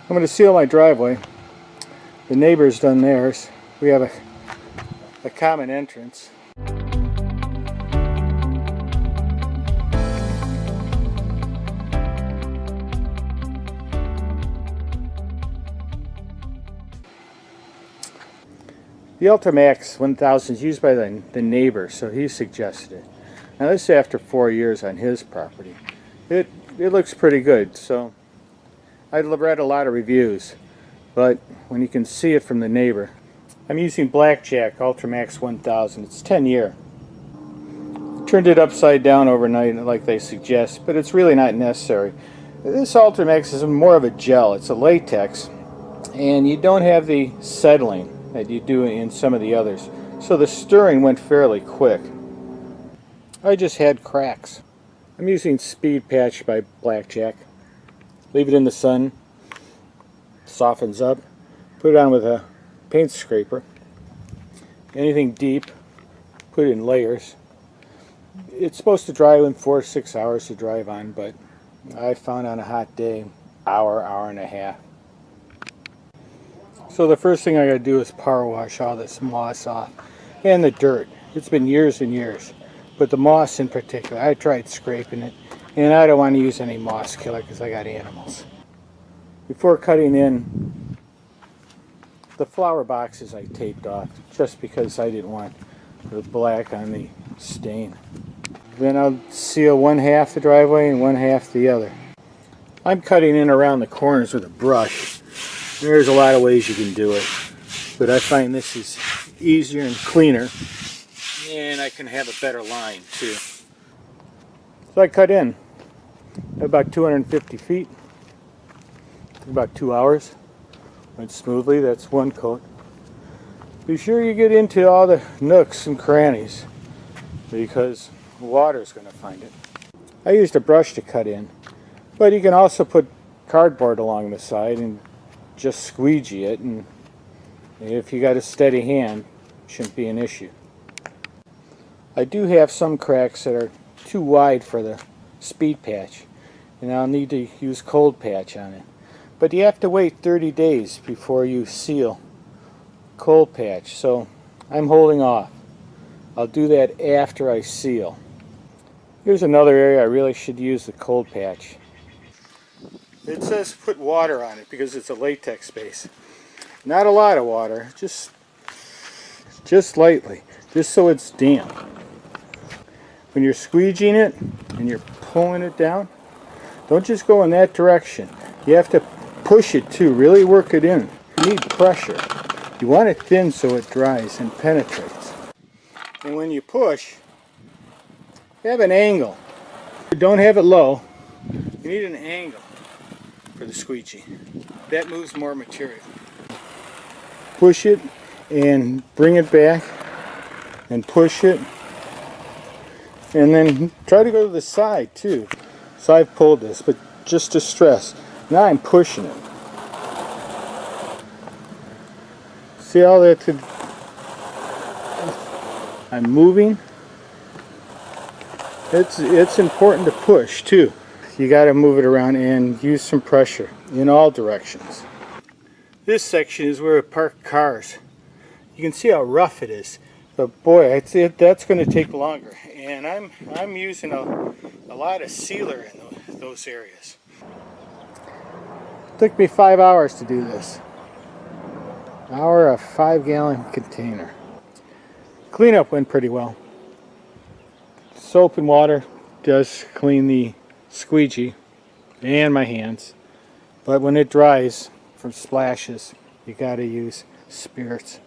I'm going to seal my driveway. The neighbor's done theirs. We have a common entrance. The Ultramax 1000 is used by the neighbor, so he suggested it. Now this is after 4 years on his property. It looks pretty good, so I've read a lot of reviews, but when you can see it from the neighbor. I'm using Blackjack Ultramax 1000. It's 10-year. Turned it upside down overnight like they suggest, but it's really not necessary. This Ultramax is more of a gel. It's a latex, and you don't have the settling that you do in some of the others. So the stirring went fairly quick. I just had cracks. I'm using Speed Patch by Blackjack. Leave it in the sun, softens up, put it on with a paint scraper. Anything deep, put it in layers. It's supposed to dry in 4 to 6 hours to drive on, but I found on a hot day, hour and a half. So the first thing I gotta do is power wash all this moss off and the dirt. It's been years and years, but the moss in particular, I tried scraping it, and I don't want to use any moss killer because I got animals. Before cutting in, the flower boxes I taped off just because I didn't want the black on the stain. Then I'll seal one half the driveway and one half the other. I'm cutting in around the corners with a brush. There's a lot of ways you can do it, but I find this is easier and cleaner, and I can have a better line too. So I cut in about 250 feet, about 2 hours. Went smoothly. That's one coat. Be sure you get into all the nooks and crannies because water's going to find it. I used a brush to cut in, but you can also put cardboard along the side and just squeegee it, and if you got a steady hand, it shouldn't be an issue. I do have some cracks that are too wide for the Speed Patch, and I'll need to use Cold Patch on it. But you have to wait 30 days before you seal Cold Patch, so I'm holding off. I'll do that after I seal. Here's another area I really should use the Cold Patch. It says put water on it because it's a latex base. Not a lot of water, just lightly, just so it's damp. When you're squeegeeing it and you're pulling it down, don't just go in that direction. You have to push it too, really work it in. You need pressure. You want it thin so it dries and penetrates. And when you push, have an angle. Don't have it low. You need an angle for the squeegee. That moves more material. Push it and bring it back and push it, and then try to go to the side too. So I've pulled this, but just to stress, now I'm pushing it. See how that could, I'm moving. It's important to push too. You got to move it around and use some pressure in all directions. This section is where we park cars. You can see how rough it is, but boy, that's going to take longer. And I'm using a lot of sealer in those areas. It took me 5 hours to do this. An hour, a 5-gallon container. Cleanup went pretty well. Soap and water does clean the squeegee and my hands, but when it dries from splashes, you got to use spirits.